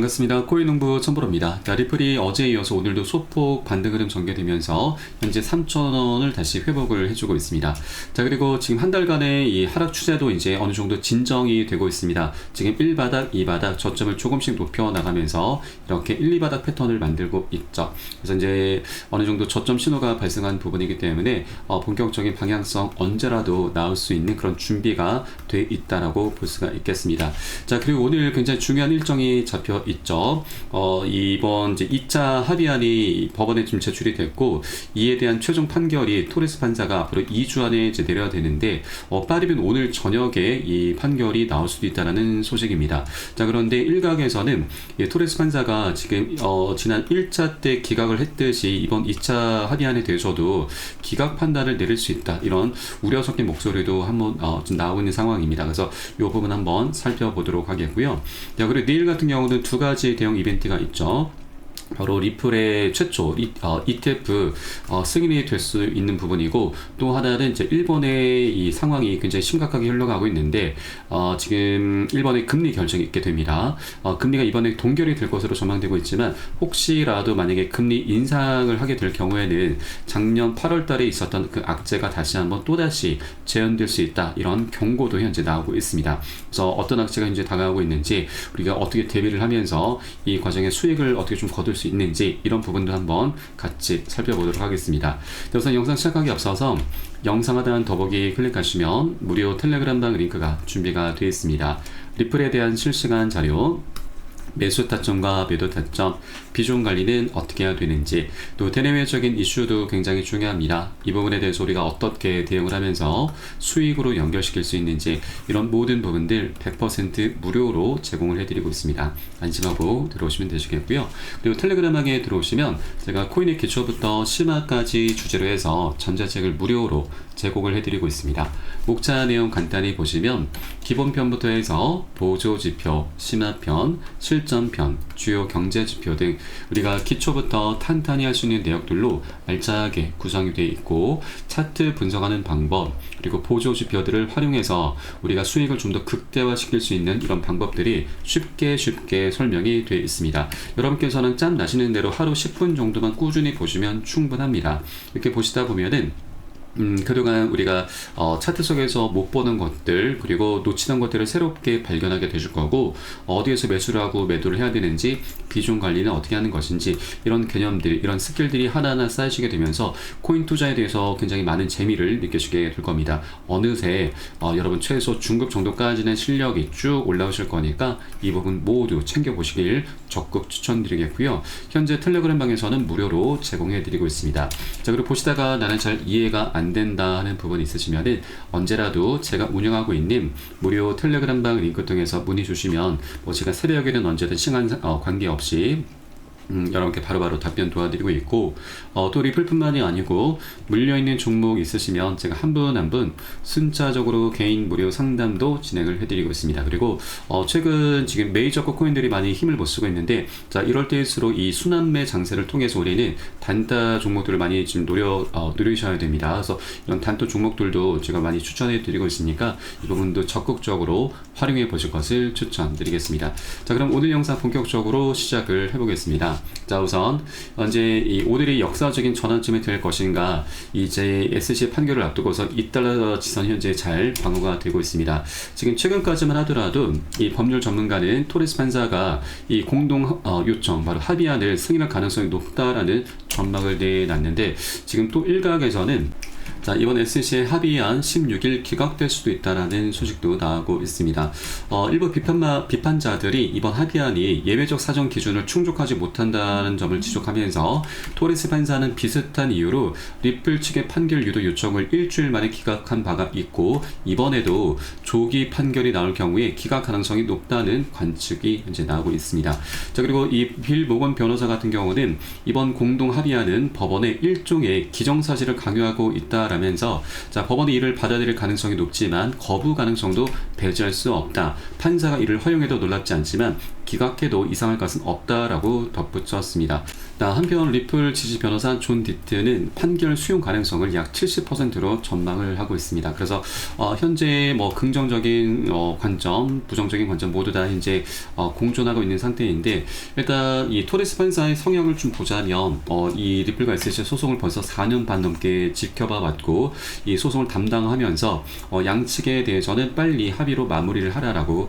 반갑습니다. 코인농부 천보로입니다. 리플이 어제에 이어서 오늘도 소폭 반등 흐름 전개되면서 현재 3,000원을 다시 회복을 해주고 있습니다. 자, 그리고 지금 한 달간의 이 하락 추세도 이제 어느 정도 진정이 되고 있습니다. 지금 1바닥, 2바닥 저점을 조금씩 높여 나가면서 이렇게 1, 2바닥 패턴을 만들고 있죠. 그래서 이제 어느 정도 저점 신호가 발생한 부분이기 때문에 본격적인 방향성 언제라도 나올 수 있는 그런 준비가 돼 있다라고 볼 수가 있겠습니다. 자, 그리고 오늘 굉장히 중요한 일정이 잡혀 있죠. 이번 이제 2차 합의안이 법원에 지금 제출이 됐고, 이에 대한 최종 판결이 토레스 판사가 앞으로 2주 안에 이제 내려야 되는데, 빠르면 오늘 저녁에 이 판결이 나올 수도 있다는 소식입니다. 자, 그런데 일각에서는 토레스 판사가 지금 지난 1차 때 기각을 했듯이 이번 2차 합의안에 대해서도 기각 판단을 내릴 수 있다, 이런 우려 섞인 목소리도 한번 좀 나오고 있는 상황입니다. 그래서 이 부분 한번 살펴보도록 하겠고요. 자, 그리고 내일 같은 경우는 두 가지 대형 이벤트가 있죠. 바로 리플의 최초 ETF 승인이 될 수 있는 부분이고, 또 하나는 이제 일본의 이 상황이 굉장히 심각하게 흘러가고 있는데, 지금 일본의 금리 결정이 있게 됩니다. 금리가 이번에 동결이 될 것으로 전망되고 있지만, 혹시라도 만약에 금리 인상을 하게 될 경우에는 작년 8월 달에 있었던 그 악재가 다시 한번 또다시 재현될 수 있다, 이런 경고도 현재 나오고 있습니다. 그래서 어떤 악재가 현재 다가오고 있는지, 우리가 어떻게 대비를 하면서 이 과정에 수익을 어떻게 좀 거둘 수 있는지, 이런 부분도 한번 같이 살펴보도록 하겠습니다. 우선 영상 시작하기 앞서서 영상 하단 더보기 클릭하시면 무료 텔레그램방 링크가 준비가 되어 있습니다. 리플에 대한 실시간 자료, 매수 타점과 매도 타점, 비중 관리는 어떻게 해야 되는지, 또 대내외적인 이슈도 굉장히 중요합니다. 이 부분에 대해서 우리가 어떻게 대응을 하면서 수익으로 연결시킬 수 있는지, 이런 모든 부분들 100% 무료로 제공을 해드리고 있습니다. 안심하고 들어오시면 되시겠고요. 그리고 텔레그램하게 들어오시면 제가 코인의 기초부터 심화까지 주제로 해서 전자책을 무료로 제공을 해드리고 있습니다. 목차 내용 간단히 보시면 기본편부터 해서 보조지표, 심화편, 실전편, 주요 경제지표 등 우리가 기초부터 탄탄히 할 수 있는 내역들로 알차게 구성이 되어 있고, 차트 분석하는 방법, 그리고 보조지표들을 활용해서 우리가 수익을 좀 더 극대화시킬 수 있는 이런 방법들이 쉽게 설명이 되어 있습니다. 여러분께서는 짬 나시는 대로 하루 10분 정도만 꾸준히 보시면 충분합니다. 이렇게 보시다 보면은 그동안 우리가 차트 속에서 못 보는 것들, 그리고 놓치던 것들을 새롭게 발견하게 되실 거고, 어디에서 매수를 하고 매도를 해야 되는지, 비중 관리는 어떻게 하는 것인지, 이런 개념들, 이런 스킬들이 하나하나 쌓이시게 되면서 코인 투자에 대해서 굉장히 많은 재미를 느끼시게 될 겁니다. 어느새 여러분 최소 중급 정도까지는 실력이 쭉 올라오실 거니까 이 부분 모두 챙겨보시길 적극 추천드리겠고요. 현재 텔레그램 방에서는 무료로 제공해드리고 있습니다. 자, 그리고 보시다가 나는 잘 이해가 안 된다 하는 부분이 있으시면은 언제라도 제가 운영하고 있는 무료 텔레그램방 링크 통해서 문의 주시면 제가 새벽에는 언제든 시간 관계없이 여러분께 바로바로 답변 도와드리고 있고, 또 리플뿐만이 아니고 물려있는 종목 있으시면 제가 한 분 한 분 순차적으로 개인 무료 상담도 진행을 해드리고 있습니다. 그리고 최근 지금 메이저급 코인들이 많이 힘을 못 쓰고 있는데, 자, 이럴 때일수록 이 순환매 장세를 통해서 우리는 단타 종목들을 많이 지금 누리셔야 됩니다. 그래서 이런 단타 종목들도 제가 많이 추천해 드리고 있으니까 이 부분도 적극적으로 활용해 보실 것을 추천드리겠습니다. 자, 그럼 오늘 영상 본격적으로 시작을 해보겠습니다. 자, 우선 현재 이 오늘이 역사적인 전환점이 될 것인가, 이제 SC 판결을 앞두고서 $2 지선 현재 잘 방어가 되고 있습니다. 지금 최근까지만 하더라도 이 법률 전문가는 토레스 판사가 이 공동 요청, 바로 합의안을 승인할 가능성이 높다라는 전망을 내놨는데, 지금 또 일각에서는 자, 이번 SC의 합의안 16일 기각될 수도 있다라는 소식도 나오고 있습니다. 일부 비판자들이 이번 합의안이 예외적 사정 기준을 충족하지 못한다는 점을 지적하면서 토레스 판사는 비슷한 이유로 리플 측의 판결 유도 요청을 일주일 만에 기각한 바가 있고, 이번에도 조기 판결이 나올 경우에 기각 가능성이 높다는 관측이 현재 나오고 있습니다. 자, 그리고 이 빌 모건 변호사 같은 경우는 이번 공동 합의안은 법원의 일종의 기정사실을 강요하고 있다 있다라면서 자, 법원이 이를 받아들일 가능성이 높지만 거부 가능성도 배제할 수 없다. 판사가 이를 허용해도 놀랍지 않지만 기각해도 이상할 것은 없다라고 덧붙였습니다. 한편 리플 지지 변호사 존 디트는 판결 수용 가능성을 약 70%로 전망을 하고 있습니다. 그래서 현재 뭐 긍정적인 관점, 부정적인 관점 모두 다 이제 공존하고 있는 상태인데, 일단 이 토레스 판사의 성향을 좀 보자면 이 리플과 SC 소송을 벌써 4년 반 넘게 지켜봐 왔고 이 소송을 담당하면서 양측에 대해서는 빨리 합의로 마무리를 하라라고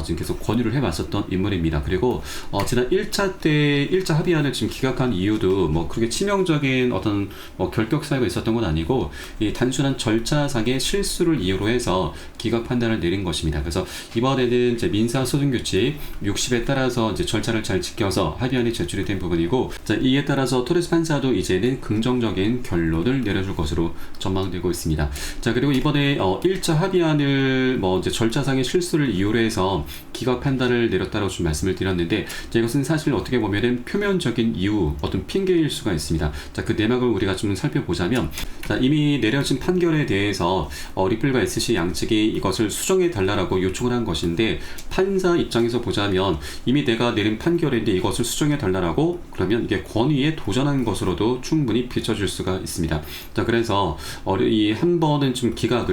지금 계속 권유를 해왔었던 인물입니다. 그리고 지난 1차 합의안을 지금 기각한 이유도 뭐 그렇게 치명적인 어떤 결격 사유가 있었던 건 아니고 이 단순한 절차상의 실수를 이유로 해서 기각 판단을 내린 것입니다. 그래서 이번에는 이제 민사소송규칙 60에 따라서 이제 절차를 잘 지켜서 합의안이 제출이 된 부분이고, 자, 이에 따라서 토레스 판사도 이제는 긍정적인 결론을 내려줄 것으로 전망되고 있습니다. 자, 그리고 이번에 1차 합의안을 뭐 이제 절차상의 실수를 이유로 해서 기각 판단을 내렸다고 좀 말씀을 드렸는데, 자, 이것은 사실 어떻게 보면은 표면적인 이유, 어떤 핑계일 수가 있습니다. 자, 그 내막을 우리가 좀 살펴보자면, 자, 이미 내려진 판결에 대해서 리플과 SC 양측이 이것을 수정해 달라고 요청을 한 것인데, 판사 입장에서 보자면 이미 내가 내린 판결인데 이것을 수정해 달라고 그러면 이게 권위에 도전한 것으로도 충분히 비춰질 수가 있습니다. 자, 그래서 이 한 번은 좀 기각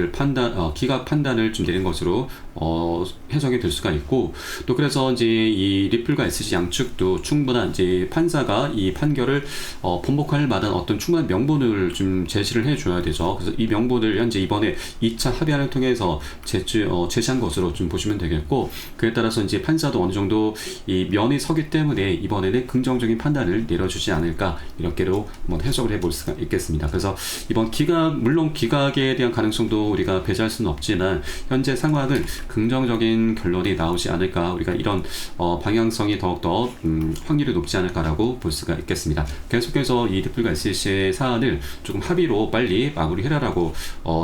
판단을 좀 내린 것으로 해석이 될 수가 있고, 또 그래서 이제 이 리플과 SC 양측도 충분한 이제 판사가 이 판결을 번복할 만한 어떤 충분한 명분을 좀 제시를 해줘야 되죠. 그래서 이 명분을 현재 이번에 2차 합의안을 통해서 제시한 것으로 좀 보시면 되겠고, 그에 따라서 이제 판사도 어느 정도 이 면이 서기 때문에 이번에는 긍정적인 판단을 내려주지 않을까, 이렇게로 한번 해석을 해볼 수가 있겠습니다. 그래서 이번 물론 기각에 대한 가능성도 우리가 배제할 수는 없지만 현재 상황은 긍정적인 결론이 나오지 않을까, 우리가 이런 방향성이 더욱더 확률이 높지 않을까라고 볼 수가 있겠습니다. 계속해서 이 리플과 SC의 사안을 조금 합의로 빨리 마무리해라라고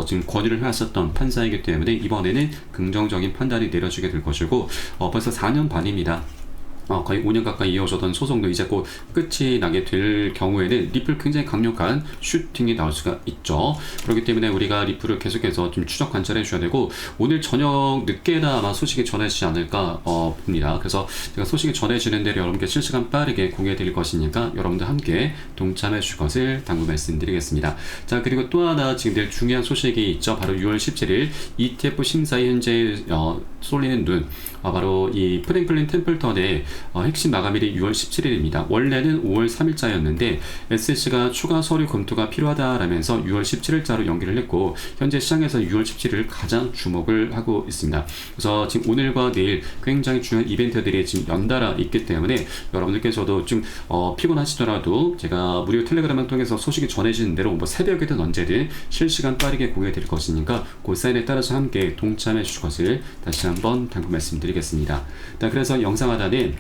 지금 권유를 해왔었던 판사이기 때문에 이번에는 긍정적인 판단이 내려지게 될 것이고, 벌써 4년 반입니다. 거의 5년 가까이 이어졌던 소송도 이제 곧 끝이 나게 될 경우에는 리플 굉장히 강력한 슈팅이 나올 수가 있죠. 그렇기 때문에 우리가 리플을 계속해서 좀 추적 관찰해 주셔야 되고, 오늘 저녁 늦게나 아마 소식이 전해지지 않을까 봅니다. 그래서 제가 소식이 전해지는 대로 여러분께 실시간 빠르게 공유해 드릴 것이니까 여러분들 함께 동참해 주실 것을 당부 말씀드리겠습니다. 자, 그리고 또 하나 지금 내일 중요한 소식이 있죠. 바로 6월 17일 ETF 심사에 현재 쏠리는 눈, 바로 이 프랭클린 템플턴의 핵심 마감일이 6월 17일입니다. 원래는 5월 3일자였는데 SC가 추가 서류 검토가 필요하다라면서 6월 17일자로 연기를 했고, 현재 시장에서 6월 17일을 가장 주목을 하고 있습니다. 그래서 지금 오늘과 내일 굉장히 중요한 이벤트들이 지금 연달아 있기 때문에 여러분들께서도 좀 피곤하시더라도 제가 무료 텔레그램을 통해서 소식이 전해지는 대로 뭐 새벽이든 언제든 실시간 빠르게 공유해 드릴 것이니까 그 사인에 따라서 함께 동참해 주실 것을 다시 한번 당부 말씀드리겠습니다. 그래서 영상 하단에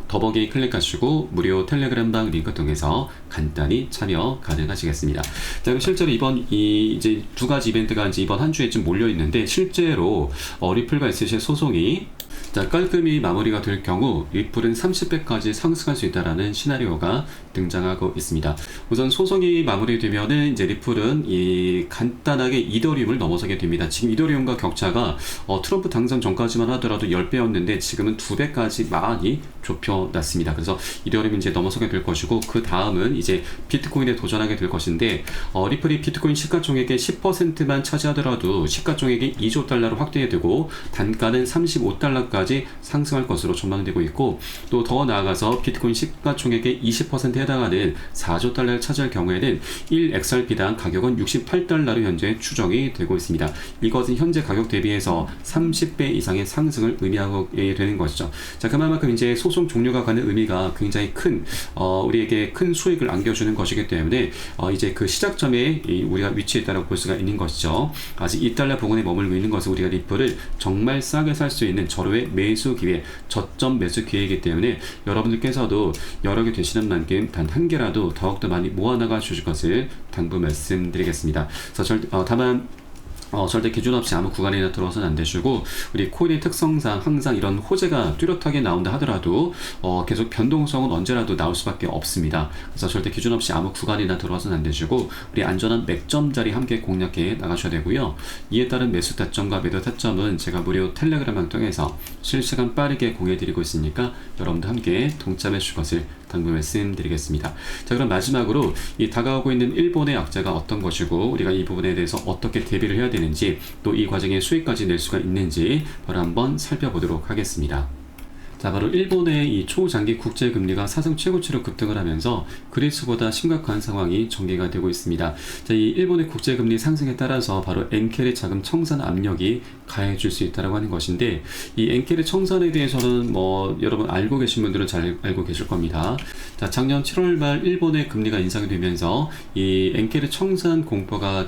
더보기 클릭하시고 무료 텔레그램방 링크 통해서 간단히 참여 가능하시겠습니다. 자, 그리고 실제로 이번 이제 두 가지 이벤트가 이제 이번 한 주에 좀 몰려 있는데, 실제로 리플과 SC의 소송이 깔끔히 마무리가 될 경우 리플은 30배까지 상승할 수 있다라는 시나리오가 등장하고 있습니다. 우선 소송이 마무리되면은 이제 리플은 이 간단하게 이더리움을 넘어서게 됩니다. 지금 이더리움과 격차가 트럼프 당선 전까지만 하더라도 10배였는데 지금은 2배까지 많이 좁혀놨습니다. 그래서 이더리움이 이제 넘어서게 될 것이고, 그 다음은 이제 비트코인에 도전하게 될 것인데, 리플이 비트코인 시가총액의 10%만 차지하더라도 시가총액이 2조 달러로 확대되고 단가는 35달러까지 상승할 것으로 전망되고 있고, 또 더 나아가서 비트코인 시가총액의 20%에 해당하는 4조 달러를 차지할 경우에는 1XRP당 가격은 68달러로 현재 추정이 되고 있습니다. 이것은 현재 가격 대비해서 30배 이상의 상승을 의미하게 되는 것이죠. 자, 그만큼 이제 소송 종료가 가는 의미가 굉장히 큰 우리에게 큰 수익을 안겨주는 것이기 때문에 이제 그 시작점에 우리가 위치했다고 볼 수가 있는 것이죠. 아직 2달러 부근에 머물고 있는 것은 우리가 리플을 정말 싸게 살 수 있는 절호의 매수 기회, 저점 매수 기회이기 때문에 여러분들께서도 여러 개 되시는 만큼 단 한 개라도 더욱더 많이 모아나가 주실 것을 당부 말씀드리겠습니다. 그래서 다만 절대 기준 없이 아무 구간이나 들어서는 안 되시고, 우리 코인의 특성상 항상 이런 호재가 뚜렷하게 나온다 하더라도 계속 변동성은 언제라도 나올 수밖에 없습니다. 그래서 절대 기준 없이 아무 구간이나 들어서는 안 되시고, 우리 안전한 맥점 자리 함께 공략해 나가셔야 되고요. 이에 따른 매수 타점과 매도 타점은 제가 무료 텔레그램을 통해서 실시간 빠르게 공유해드리고 있으니까 여러분도 함께 동참해 주실 것을 당부 말씀드리겠습니다. 자, 그럼 마지막으로 이 다가오고 있는 일본의 악재가 어떤 것이고, 우리가 이 부분에 대해서 어떻게 대비를 해야 되는지, 또 이 과정에 수익까지 낼 수가 있는지 바로 한번 살펴보도록 하겠습니다. 자, 바로 일본의 이 초장기 국제금리가 사상 최고치로 급등을 하면서 그리스보다 심각한 상황이 전개가 되고 있습니다. 자, 이 일본의 국제금리 상승에 따라서 바로 엔켈의 자금 청산 압력이 가해질 수 있다고 하는 것인데, 이 엔켈의 청산에 대해서는 여러분 알고 계신 분들은 잘 알고 계실 겁니다. 자, 작년 7월 말 일본의 금리가 인상이 되면서 이 엔켈의 청산 공포가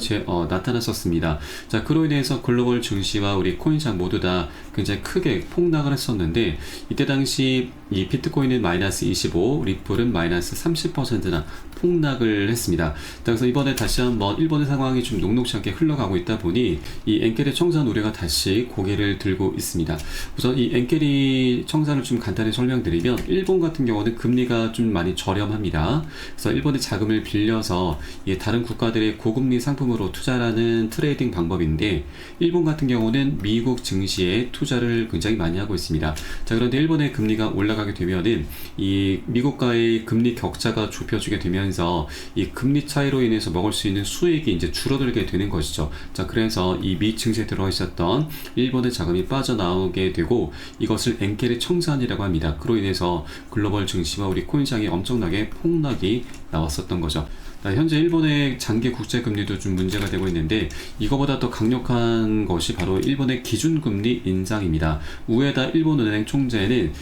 나타났었습니다. 자, 그로 인해서 글로벌 증시와 우리 코인시장 모두 다 굉장히 크게 폭락을 했었는데, 이때 당시 이 비트코인은 마이너스 25, 리플은 마이너스 30%나 폭락을 했습니다. 그래서 이번에 다시 한번 일본의 상황이 좀 녹록지 않게 흘러가고 있다 보니 이 엔켈의 청산 우려가 다시 고개를 들고 있습니다. 우선 이 엔켈이 청산을 좀 간단히 설명드리면, 일본 같은 경우는 금리가 좀 많이 저렴합니다. 그래서 일본의 자금을 빌려서 다른 국가들의 고금리 상품으로 투자하는 트레이딩 방법인데, 일본 같은 경우는 미국 증시에 투자를 굉장히 많이 하고 있습니다. 자, 그런데 일본의 금리가 올라가게 되면은 이 미국과의 금리 격차가 좁혀지게 되면서 이 금리 차이로 인해서 먹을 수 있는 수익이 이제 줄어들게 되는 것이죠. 자, 그래서 이 미 증시에 들어 있었던 일본의 자금이 빠져나오게 되고, 이것을 엔켈의 청산이라고 합니다. 그로 인해서 글로벌 증시와 우리 코인시장에 엄청나게 폭락이 나왔었던 거죠. 현재 일본의 장기 국제금리도 좀 문제가 되고 있는데, 이거보다 더 강력한 것이 바로 일본의 기준금리 인상입니다. 우에다 일본은행 총재는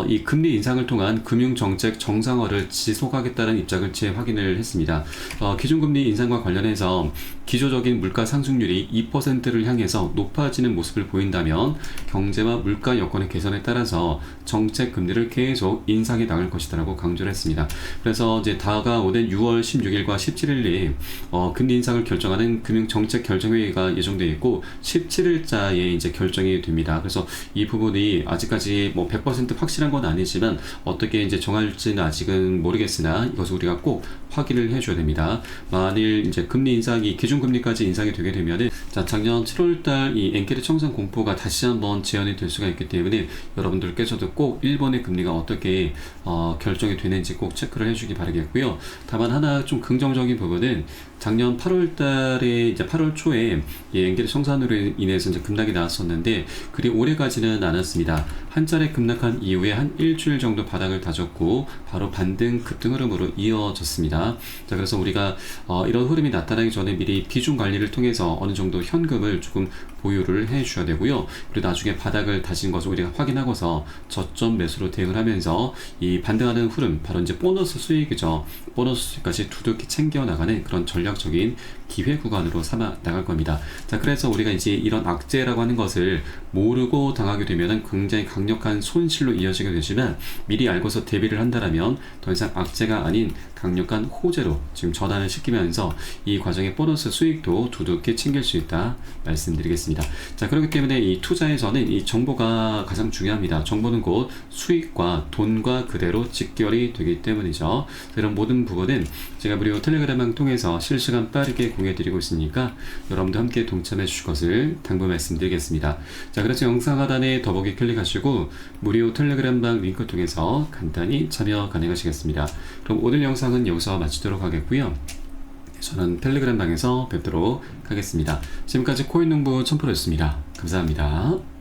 이 금리 인상을 통한 금융정책 정상화를 지속하겠다는 입장을 재확인을 했습니다. 기준금리 인상과 관련해서 기조적인 물가 상승률이 2%를 향해서 높아지는 모습을 보인다면 경제와 물가 여건의 개선에 따라서 정책 금리를 계속 인상해 나갈 것이다라고 강조를 했습니다. 그래서 이제 다가오는 6월 16일과 17일에 금리 인상을 결정하는 금융정책 결정회의가 예정되어 있고, 17일자에 이제 결정이 됩니다. 그래서 이 부분이 아직까지 100% 확실한 건 아니지만 어떻게 이제 정할지는 아직은 모르겠으나 이것을 우리가 꼭 확인을 해줘야 됩니다. 만일 이제 금리 인상이 기준금리까지 인상이 되게 되면은, 자, 작년 7월달 이 엔켈의 청산 공포가 다시 한번 재현이 될 수가 있기 때문에 여러분들께서도 꼭 일본의 금리가 어떻게 결정이 되는지 꼭 체크를 해주기 바라겠고요. 다만 하나 좀 긍정적인 부분은, 작년 8월 달에 이제 8월 초에 이 엔켈의 청산으로 인해서 이제 급락이 나왔었는데, 그리 오래 가지는 않았습니다. 한 차례 급락한 이후에 한 일주일 정도 바닥을 다졌고 바로 반등 급등 흐름으로 이어졌습니다. 자, 그래서 우리가 이런 흐름이 나타나기 전에 미리 비중 관리를 통해서 어느 정도 현금을 조금 보유를 해 주셔야 되고요. 그리고 나중에 바닥을 다진 것을 우리가 확인하고서 저점 매수로 대응을 하면서 이 반등하는 흐름, 바로 이제 보너스 수익이죠. 보너스 수익까지 두둑히 챙겨 나가는 그런 전략적인 기회 구간으로 삼아 나갈 겁니다. 자, 그래서 우리가 이제 이런 악재라고 하는 것을 모르고 당하게 되면 굉장히 강력한 손실로 이어지게 되지만, 미리 알고서 대비를 한다면 더 이상 악재가 아닌 강력한 호재로 지금 전환을 시키면서 이 과정의 보너스 수익도 두둑히 챙길 수 있다 말씀드리겠습니다. 자, 그렇기 때문에 이 투자에서는 이 정보가 가장 중요합니다. 정보는 곧 수익과 돈과 그대로 직결이 되기 때문이죠. 이런 모든 부분은 제가 무료 텔레그램을 통해서 실시간 빠르게 공유해드리고 있으니까 여러분도 함께 동참해 주실 것을 당부 말씀드리겠습니다. 자, 그래서 영상 하단에 더보기 클릭하시고 무료 텔레그램방 링크 통해서 간단히 참여 가능하시겠습니다. 그럼 오늘 영상은 여기서 마치도록 하겠고요. 저는 텔레그램방에서 뵙도록 하겠습니다. 지금까지 코인농부 천프로였습니다. 감사합니다.